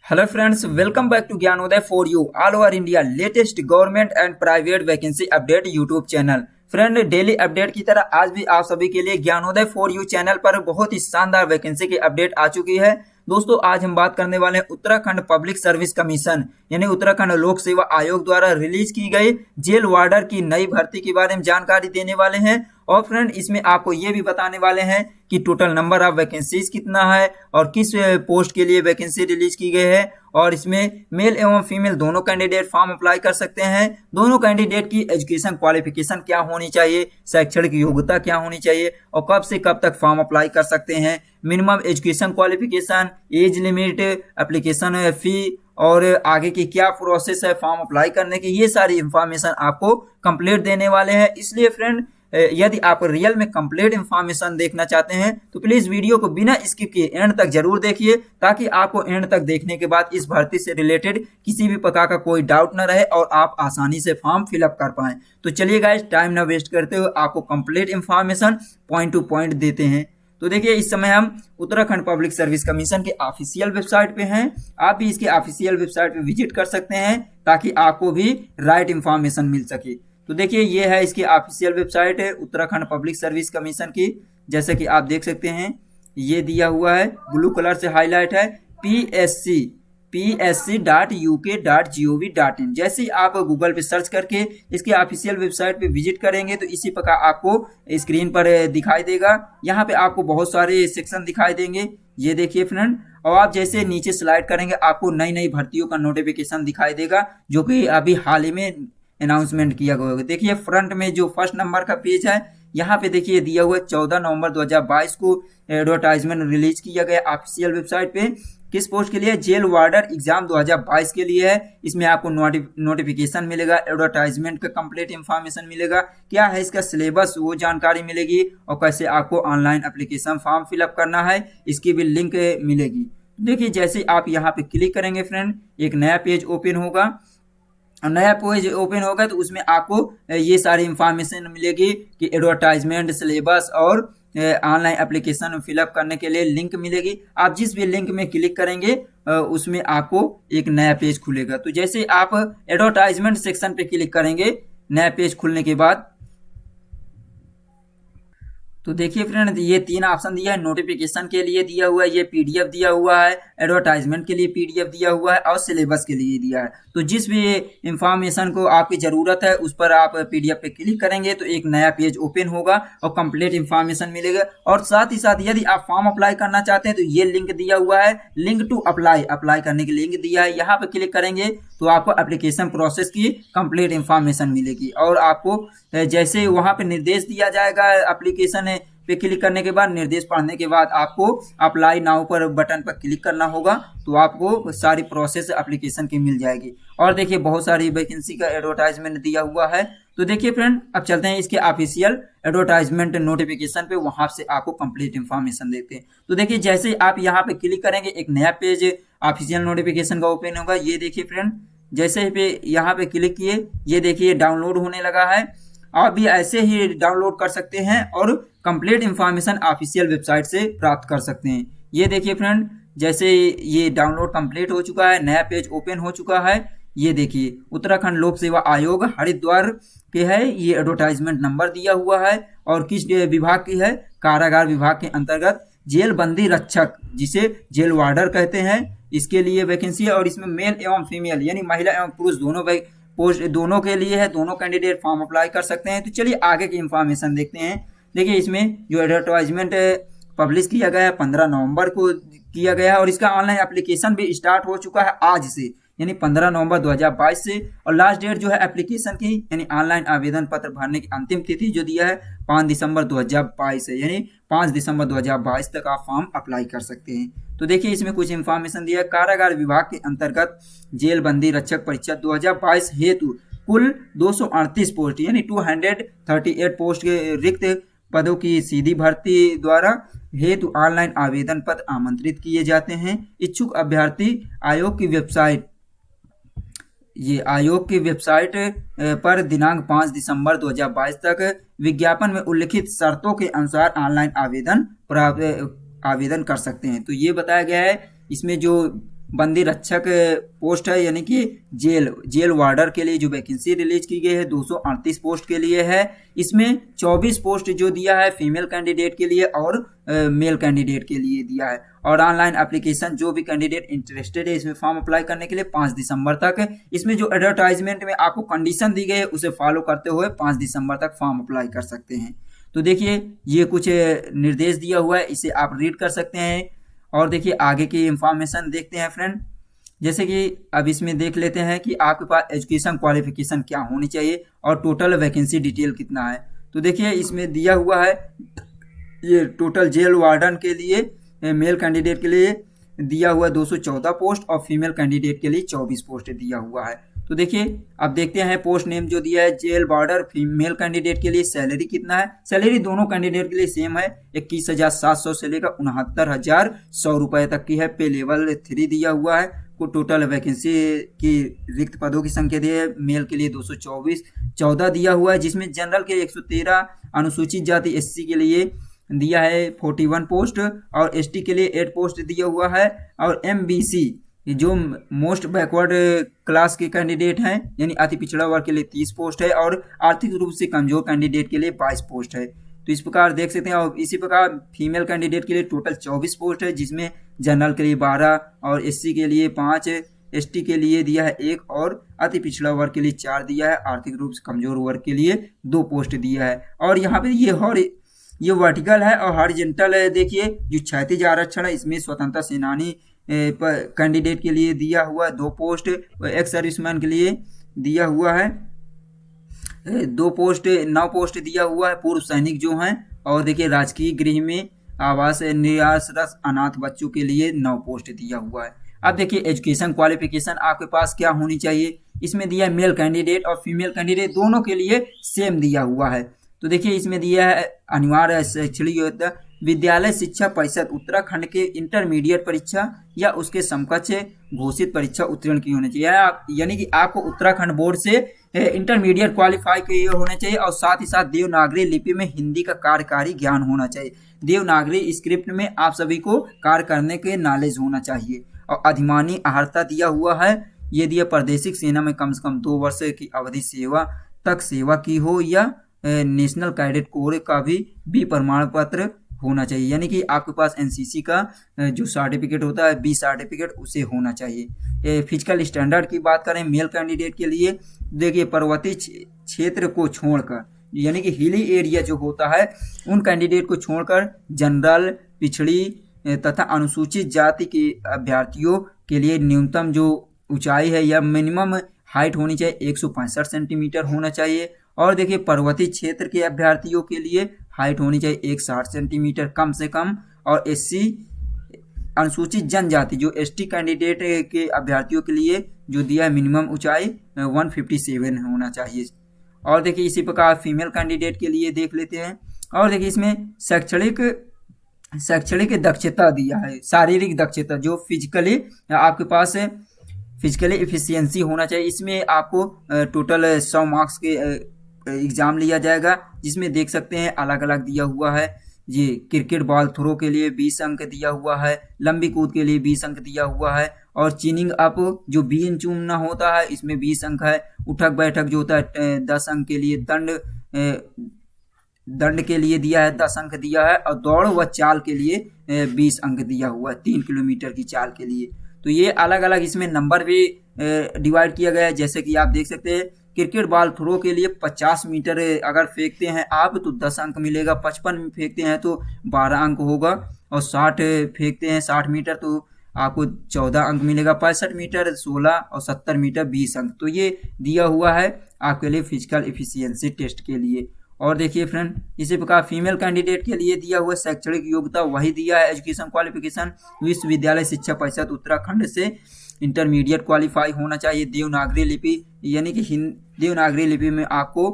Hello friends, welcome back to Gyanodaya for you all over India latest government and private vacancy update YouTube channel. Friend, daily update की तरह आज भी आप सभी के लिए ज्ञानोदय फॉर यू चैनल पर बहुत ही शानदार वैकेंसी की अपडेट आ चुकी है। दोस्तों, आज हम बात करने वाले हैं उत्तराखंड पब्लिक सर्विस कमीशन यानी उत्तराखंड लोक सेवा आयोग द्वारा रिलीज की गई जेल वार्डर की नई भर्ती के बारे में जानकारी देने वाले हैं। और फ्रेंड, इसमें आपको ये भी बताने वाले हैं कि टोटल नंबर ऑफ वैकेंसीज कितना है और किस पोस्ट के लिए वैकेंसी रिलीज की गई है। और इसमें मेल एवं फीमेल दोनों कैंडिडेट फॉर्म अप्लाई कर सकते हैं। दोनों कैंडिडेट की एजुकेशन क्वालिफिकेशन क्या होनी चाहिए, शैक्षणिक योग्यता क्या होनी चाहिए और कब से कब तक फॉर्म अप्लाई कर सकते हैं, minimum education qualification, age limit, application fee और आगे की क्या प्रोसेस है फॉर्म अप्लाई करने की, ये सारी इंफॉर्मेशन आपको कंप्लीट देने वाले हैं। इसलिए फ्रेंड, यदि आप रियल में कंप्लीट इंफॉर्मेशन देखना चाहते हैं तो प्लीज वीडियो को बिना स्किप किए एंड तक जरूर देखिए, ताकि आपको एंड तक देखने के बाद इस भर्ती से रिलेटेड किसी भी प्रकार का कोई डाउट न रहे और आप आसानी से फॉर्म फिलअप कर पाएं। तो चलिए गाइस, टाइम ना वेस्ट करते हुए आपको complete information point two point देते हैं। तो देखिए, इस समय हम उत्तराखंड पब्लिक सर्विस कमीशन के ऑफिशियल वेबसाइट पे हैं। आप भी इसके ऑफिशियल वेबसाइट पे विजिट कर सकते हैं ताकि आपको भी राइट इंफॉर्मेशन मिल सके। तो देखिए, ये है इसकी ऑफिशियल वेबसाइट है उत्तराखंड पब्लिक सर्विस कमीशन की। जैसे कि आप देख सकते हैं, ये दिया हुआ है, ब्लू कलर से हाईलाइट है, psc.uk.gov.in। जैसे ही आप गूगल पे सर्च करके इसके ऑफिशियल वेबसाइट पे विजिट करेंगे तो इसी प्रकार आपको स्क्रीन पर दिखाई देगा। यहाँ पे आपको बहुत सारे सेक्शन दिखाई देंगे, ये देखिए फ्रेंड। और आप जैसे नीचे स्लाइड करेंगे आपको नई नई भर्तियों का नोटिफिकेशन दिखाई देगा, जो कि अभी हाल ही में अनाउंसमेंट किया गया होगा। देखिए, फ्रंट में जो फर्स्ट नंबर का पेज है, यहाँ पे देखिए दिया हुआ है 14 नवंबर 2022 को एडवर्टाइजमेंट रिलीज किया गया ऑफिशियल वेबसाइट पे। किस पोस्ट के लिए? जेल वार्डर एग्जाम 2022 के लिए है। इसमें आपको नोटिफिकेशन मिलेगा, एडवर्टाइजमेंट का कंप्लीट इंफॉर्मेशन मिलेगा, क्या है इसका सिलेबस वो जानकारी मिलेगी, और कैसे आपको ऑनलाइन एप्लीकेशन फॉर्म फिलअप करना है इसकी भी लिंक मिलेगी। देखिए, जैसे आप यहाँ पे क्लिक करेंगे फ्रेंड, एक नया पेज ओपन होगा। नया पेज ओपन होगा तो उसमें आपको ये सारी इंफॉर्मेशन मिलेगी कि एडवर्टाइजमेंट, सिलेबस और ऑनलाइन एप्लीकेशन फिलअप करने के लिए लिंक मिलेगी। आप जिस भी लिंक में क्लिक करेंगे उसमें आपको एक नया पेज खुलेगा। तो जैसे आप एडवर्टाइजमेंट सेक्शन पे क्लिक करेंगे, नया पेज खुलने के बाद तो देखिए फ्रेंड, ये 3 ऑप्शन दिया है। नोटिफिकेशन के लिए दिया हुआ है, ये पीडीएफ दिया हुआ है, एडवर्टाइजमेंट के लिए पीडीएफ दिया हुआ है और सिलेबस के लिए दिया है। तो जिस भी इंफॉर्मेशन को आपकी ज़रूरत है उस पर आप पीडीएफ पे क्लिक करेंगे तो एक नया पेज ओपन होगा और कंप्लीट इंफॉर्मेशन मिलेगा। और साथ ही साथ यदि आप फॉर्म अप्लाई करना चाहते हैं तो ये लिंक दिया हुआ है, लिंक टू अप्लाई करने की लिंक दिया है। यहाँ पे क्लिक करेंगे तो आपको एप्लीकेशन प्रोसेस की कंप्लीट इंफॉर्मेशन मिलेगी और आपको जैसे वहाँ पे निर्देश दिया जाएगा एप्लीकेशन पे क्लिक करने के बाद, निर्देश पढ़ने के बाद आपको अप्लाई नाउ पर बटन पर क्लिक करना होगा, तो आपको सारी प्रोसेस एप्लीकेशन की मिल जाएगी। और देखिए, बहुत सारी वैकेंसी का एडवर्टाइजमेंट दिया हुआ है। तो देखिए फ्रेंड, अब चलते हैं इसके ऑफिशियल एडवर्टाइजमेंट नोटिफिकेशन पे, वहां से आपको कंप्लीट इंफॉर्मेशन देते हैं। तो देखिए, जैसे आप यहाँ पे क्लिक करेंगे एक नया पेज ऑफिशियल नोटिफिकेशन का ओपन होगा। ये देखिए फ्रेंड, जैसे पे यहाँ पे क्लिक किए, ये देखिए डाउनलोड होने लगा है। आप भी ऐसे ही डाउनलोड कर सकते हैं और कंप्लीट इंफॉर्मेशन ऑफिशियल वेबसाइट से प्राप्त कर सकते हैं। ये देखिए फ्रेंड, जैसे ये डाउनलोड कंप्लीट हो चुका है, नया पेज ओपन हो चुका है। ये देखिए, उत्तराखंड लोक सेवा आयोग हरिद्वार के है, ये एडवर्टाइजमेंट नंबर दिया हुआ है और किस विभाग की है? कारागार विभाग के अंतर्गत जेल बंदी रक्षक, जिसे जेल वार्डर कहते हैं, इसके लिए वैकेंसी है। और इसमें मेल एवं फीमेल यानी महिला एवं पुरुष दोनों पोस्ट दोनों के लिए है, दोनों कैंडिडेट फॉर्म अप्लाई कर सकते हैं। तो चलिए आगे की इंफॉर्मेशन देखते हैं। देखिए, इसमें जो एडवर्टाइजमेंट पब्लिश किया गया है 15 नवंबर को किया गया है और इसका ऑनलाइन एप्लीकेशन भी स्टार्ट हो चुका है आज से, यानी 15 नवंबर 2022 से। और लास्ट डेट जो है एप्लीकेशन की यानी ऑनलाइन आवेदन पत्र भरने की अंतिम तिथि जो दिया है 5 दिसंबर 2022 है, यानी 5 दिसंबर 2022 तक आप फॉर्म अप्लाई कर सकते हैं। तो देखिए, इसमें कुछ इंफॉर्मेशन दिया है। कारागार विभाग के अंतर्गत जेल बंदी रक्षक परीक्षा 2022 हेतु कुल 238 पोस्ट यानी 238 पोस्ट के रिक्त पदों की सीधी भर्ती द्वारा हेतु ऑनलाइन आवेदन पत्र आमंत्रित किए जाते हैं। इच्छुक अभ्यर्थी आयोग की वेबसाइट पर दिनांक 5 दिसंबर 2022 तक विज्ञापन में उल्लिखित शर्तों के अनुसार ऑनलाइन आवेदन कर सकते हैं। तो ये बताया गया है। इसमें जो बंदी रक्षक पोस्ट है, यानी कि जेल वार्डर के लिए जो वैकेंसी रिलीज की गई है 238 पोस्ट के लिए है। इसमें 24 पोस्ट जो दिया है फीमेल कैंडिडेट के लिए और मेल कैंडिडेट के लिए दिया है। और ऑनलाइन एप्लीकेशन जो भी कैंडिडेट इंटरेस्टेड है इसमें फॉर्म अप्लाई करने के लिए 5 दिसंबर तक है। इसमें जो एडवर्टाइजमेंट में आपको कंडीशन दी गई है उसे फॉलो करते हुए 5 दिसंबर तक फॉर्म अप्लाई कर सकते हैं। तो देखिए ये कुछ निर्देश दिया हुआ है, इसे आप रीड कर सकते हैं। और देखिए आगे की इंफॉर्मेशन देखते हैं फ्रेंड। जैसे कि अब इसमें देख लेते हैं कि आपके पास एजुकेशन क्वालिफिकेशन क्या होनी चाहिए और टोटल वैकेंसी डिटेल कितना है। तो देखिए इसमें दिया हुआ है ये टोटल जेल वार्डन के लिए मेल कैंडिडेट के लिए दिया हुआ है 214 पोस्ट और फीमेल कैंडिडेट के लिए 24 पोस्ट दिया हुआ है। तो देखिए अब देखते हैं पोस्ट नेम जो दिया है जेल वार्डर फीमेल कैंडिडेट के लिए सैलरी कितना है। सैलरी दोनों कैंडिडेट के लिए सेम है, 21,700 से लेकर 69,100 रुपए तक की है। पे लेवल 3 दिया हुआ है। को टोटल वैकेंसी की रिक्त पदों की संख्या दी है, मेल के लिए 214 दिया हुआ है, जिसमें जनरल के 113, अनुसूचित जाति SC के लिए दिया है 41 पोस्ट और ST के लिए 8 पोस्ट दिया हुआ है। और MBC जो मोस्ट बैकवर्ड क्लास के कैंडिडेट हैं यानी अति पिछड़ा वर्ग के लिए 30 पोस्ट है और आर्थिक रूप से कमजोर कैंडिडेट के लिए 22 पोस्ट है। तो इस प्रकार देख सकते हैं। और इसी प्रकार फीमेल कैंडिडेट के लिए टोटल 24 पोस्ट है, जिसमें जनरल के लिए 12 और SC के लिए 5, ST के लिए दिया है 1 और अति पिछड़ा वर्ग के लिए 4 दिया है। आर्थिक रूप से कमजोर वर्ग के लिए 2 पोस्ट दिया है। और यहाँ पे ये वर्टिकल है और हॉरिजॉन्टल है। देखिए जो क्षैतिज आरक्षण है इसमें स्वतंत्रता सेनानी कैंडिडेट के लिए दिया हुआ 2 पोस्ट, एक्स सर्विसमैन के लिए दिया हुआ है 2 पोस्ट, 9 पोस्ट दिया हुआ है पूर्व सैनिक जो हैं। और देखिए राजकीय गृह में आवास निराश्रत अनाथ बच्चों के लिए 9 पोस्ट दिया हुआ है। अब देखिए एजुकेशन क्वालिफिकेशन आपके पास क्या होनी चाहिए। इसमें दिया है मेल कैंडिडेट और फीमेल कैंडिडेट दोनों के लिए सेम दिया हुआ है। तो देखिए इसमें दिया है अनिवार्य शैक्षणिक योग्यता विद्यालय शिक्षा परिषद उत्तराखंड के इंटरमीडिएट परीक्षा या उसके समकक्ष घोषित परीक्षा उत्तीर्ण की होनी चाहिए। यानी कि आपको उत्तराखंड बोर्ड से इंटरमीडिएट क्वालिफाई किए होने चाहिए और साथ ही साथ देवनागरी लिपि में हिंदी का कार्यकारी ज्ञान होना चाहिए। देवनागरी स्क्रिप्ट में आप सभी को कार्य करने के नॉलेज होना चाहिए। और अधिमानी अर्हता दिया हुआ है, ये दिया प्रादेशिक सेना में कम से कम 2 वर्ष की अवधि सेवा की हो या नेशनल कैडेट कोर का भी प्रमाण पत्र होना चाहिए। यानी कि आपके पास NCC का जो सर्टिफिकेट होता है B सर्टिफिकेट उसे होना चाहिए। फिजिकल स्टैंडर्ड की बात करें मेल कैंडिडेट के लिए, देखिए पर्वतीय क्षेत्र को छोड़कर यानी कि हिली एरिया जो होता है उन कैंडिडेट को छोड़कर जनरल, पिछड़ी तथा अनुसूचित जाति के अभ्यर्थियों के लिए न्यूनतम जो ऊंचाई है या मिनिमम हाइट होनी चाहिए 165 सेंटीमीटर होना चाहिए। और देखिए पर्वतीय क्षेत्र के अभ्यर्थियों के लिए हाइट होनी चाहिए 160 सेंटीमीटर कम से कम। और SC अनुसूचित जनजाति जो ST कैंडिडेट के अभ्यर्थियों के लिए जो दिया है मिनिमम ऊंचाई 157 होना चाहिए। और देखिए इसी प्रकार फीमेल कैंडिडेट के लिए देख लेते हैं। और देखिए इसमें शैक्षणिक दक्षता दिया है, शारीरिक दक्षता जो फिजिकली आपके पास फिजिकली एफिशिएंसी होना चाहिए। इसमें आपको टोटल 100 मार्क्स के एग्जाम लिया जाएगा, जिसमें देख सकते हैं अलग अलग दिया हुआ है। ये क्रिकेट बॉल थ्रो के लिए 20 अंक दिया हुआ है, लंबी कूद के लिए 20 अंक दिया हुआ है और चिनिंग अप जो बीन चूमना होता है इसमें 20 अंक है। उठक बैठक जो होता है 10 अंक के लिए, दंड के लिए दिया है 10 अंक दिया है और दौड़ व चाल के लिए 20 अंक दिया हुआ है 3 किलोमीटर की चाल के लिए। तो ये अलग अलग इसमें नंबर भी डिवाइड किया गया है। जैसे कि आप देख सकते हैं क्रिकेट बॉल थ्रो के लिए 50 मीटर अगर फेंकते हैं आप तो 10 अंक मिलेगा, 55 फेंकते हैं तो 12 अंक होगा और 60 फेंकते हैं 60 मीटर तो आपको 14 अंक मिलेगा, 65 मीटर 16 और 70 मीटर 20 अंक। तो ये दिया हुआ है आपके लिए फिजिकल एफिशिएंसी टेस्ट के लिए। और देखिए फ्रेंड इसी प्रकार फीमेल कैंडिडेट के लिए दिया हुआ शैक्षणिक योग्यता वही दिया है एजुकेशन क्वालिफिकेशन विश्वविद्यालय शिक्षा परिषद उत्तराखंड से इंटरमीडिएट क्वालिफाई होना चाहिए। देवनागरी लिपि यानी कि देवनागरी लिपि में आपको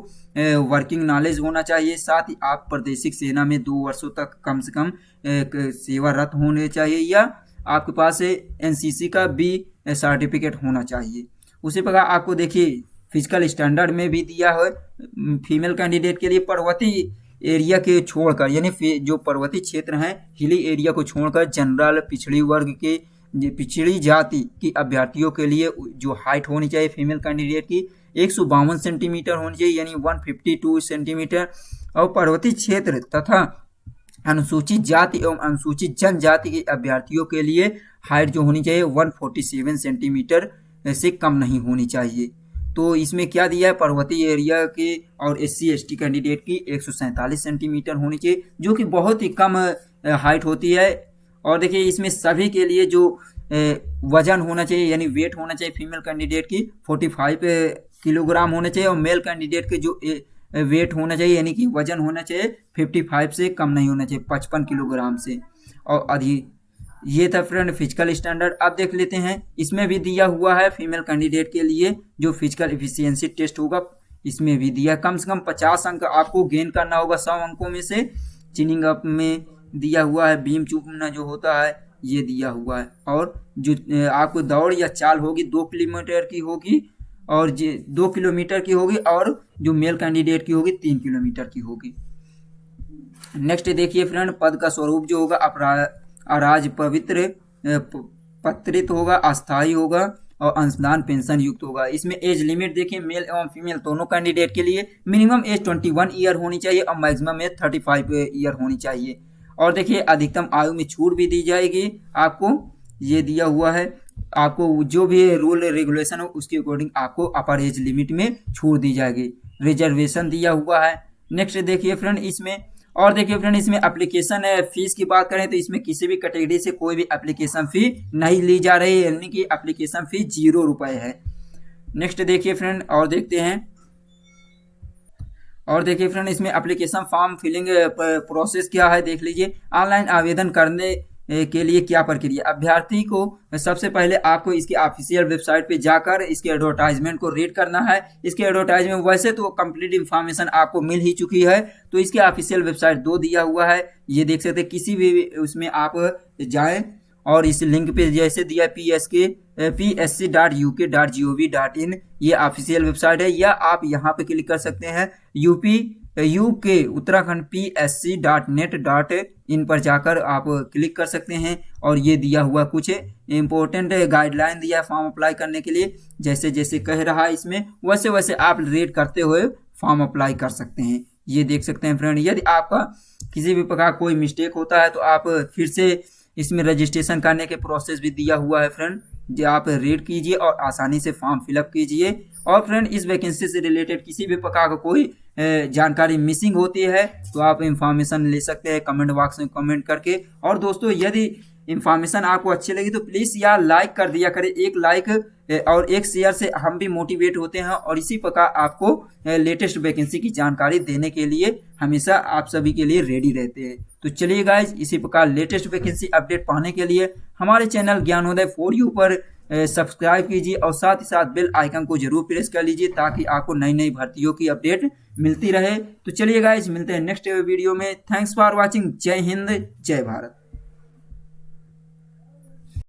वर्किंग नॉलेज होना चाहिए। साथ ही आप प्रादेशिक सेना में 2 वर्षों तक कम से कम सेवारत होने चाहिए या आपके पास NCC का भी सर्टिफिकेट होना चाहिए। उसी प्रकार आपको देखिए फिजिकल स्टैंडर्ड में भी दिया है फीमेल कैंडिडेट के लिए पर्वतीय एरिया के छोड़कर यानी जो पर्वतीय क्षेत्र हैं हिली एरिया को छोड़कर जनरल, पिछड़ी वर्ग के पिछड़ी जाति की अभ्यर्थियों के लिए जो हाइट होनी चाहिए फीमेल कैंडिडेट की 152 सेंटीमीटर होनी चाहिए, यानी 152 सेंटीमीटर। और पर्वतीय क्षेत्र तथा अनुसूचित जाति एवं अनुसूचित जनजाति के अभ्यर्थियों के लिए हाइट जो होनी चाहिए 147 सेंटीमीटर से कम नहीं होनी चाहिए। तो इसमें क्या दिया है, पर्वतीय एरिया के और SC ST कैंडिडेट की 147 सेंटीमीटर होनी चाहिए, जो कि बहुत ही कम हाइट होती है। और देखिए इसमें सभी के लिए जो वजन होना चाहिए यानी वेट होना चाहिए फीमेल कैंडिडेट की 45 किलोग्राम होना चाहिए, और मेल कैंडिडेट के जो वेट होना चाहिए यानी कि वजन होना चाहिए 55 से कम नहीं होना चाहिए, 55 किलोग्राम से और अधिक। ये था फ्रेंड फिजिकल स्टैंडर्ड। अब देख लेते हैं, इसमें भी दिया हुआ है फीमेल कैंडिडेट के लिए जो फिजिकल एफिशिएंसी टेस्ट होगा, इसमें भी दिया कम से कम 50 अंक आपको गेन करना होगा 100 अंकों में से। चिनिंग अप में दिया हुआ है, बीम चूपना जो होता है ये दिया हुआ है, और जो आपको दौड़ या चाल होगी 2 किलोमीटर की होगी और 2 किलोमीटर की होगी, और जो मेल कैंडिडेट की होगी 3 किलोमीटर की होगी। नेक्स्ट देखिए फ्रेंड, पद का स्वरूप जो होगा अराज पवित्र पत्रित होगा, अस्थायी होगा और अंशदान पेंशन युक्त होगा। इसमें एज लिमिट देखिए मेल एवं फीमेल दोनों कैंडिडेट के लिए मिनिमम एज 21 ईयर होनी चाहिए और मैक्सिमम एज 35 ईयर होनी चाहिए। और देखिए अधिकतम आयु में छूट भी दी जाएगी आपको, ये दिया हुआ है। आपको जो भी रूल रेगुलेशन हो उसके अकॉर्डिंग आपको अपर एज लिमिट में छूट दी जाएगी। रिजर्वेशन दिया हुआ है। नेक्स्ट देखिए फ्रेंड इसमें, और देखिए फ्रेंड इसमें एप्लीकेशन फीस की बात करें तो इसमें किसी भी कैटेगरी से कोई भी एप्लीकेशन फी नहीं ली जा रही है, यानी कि एप्लीकेशन फी 0 रुपये है। नेक्स्ट देखिए फ्रेंड, और देखिए फ्रेंड इसमें एप्लीकेशन फॉर्म फिलिंग प्रोसेस क्या है देख लीजिए। ऑनलाइन आवेदन करने के लिए क्या प्रक्रिया, अभ्यर्थी को सबसे पहले आपको इसकी ऑफिशियल वेबसाइट पे जाकर इसके एडवर्टाइजमेंट को रीड करना है। इसके एडवर्टाइजमेंट वैसे तो कंप्लीट इन्फॉर्मेशन आपको मिल ही चुकी है, तो इसकी ऑफिशियल वेबसाइट 2 दिया हुआ है, ये देख सकते हैं। किसी भी उसमें आप जाएं और इस लिंक पे जैसे दिया psc.uk.gov.in, ये ऑफिशियल वेबसाइट है, या आप यहाँ पे क्लिक कर सकते हैं यूके उत्तराखंड psc.net.in पर जाकर आप क्लिक कर सकते हैं। और ये दिया हुआ कुछ इंपॉर्टेंट गाइडलाइन दिया है फॉर्म अप्लाई करने के लिए, जैसे जैसे कह रहा है इसमें वैसे वैसे आप रीड करते हुए फॉर्म अप्लाई कर सकते हैं। ये देख सकते हैं फ्रेंड, यदि आपका किसी भी प्रकार कोई मिस्टेक होता है तो आप फिर से इसमें रजिस्ट्रेशन करने के प्रोसेस भी दिया हुआ है फ्रेंड, जो आप रीड कीजिए और आसानी से फॉर्म फिलअप कीजिए। और फ्रेंड इस वैकेंसी से रिलेटेड किसी भी प्रकार का कोई जानकारी मिसिंग होती है तो आप इंफॉर्मेशन ले सकते हैं कमेंट बॉक्स में कमेंट करके। और दोस्तों यदि इंफॉर्मेशन आपको अच्छी लगी तो प्लीज़ यार लाइक कर दिया करें, एक लाइक और एक शेयर से हम भी मोटिवेट होते हैं, और इसी प्रकार आपको लेटेस्ट वैकेंसी की जानकारी देने के लिए हमेशा आप सभी के लिए रेडी रहते हैं। तो चलिए गाइज, इसी प्रकार लेटेस्ट वैकेंसी अपडेट पाने के लिए हमारे चैनल ज्ञानोदय फॉर यू पर सब्सक्राइब कीजिए और साथ ही साथ बेल आइकन को जरूर प्रेस कर लीजिए ताकि आपको नई नई भर्तियों की अपडेट मिलती रहे। तो चलिए गाइज, मिलते हैं नेक्स्ट वीडियो में। Thanks for watching. जय हिंद, जय भारत।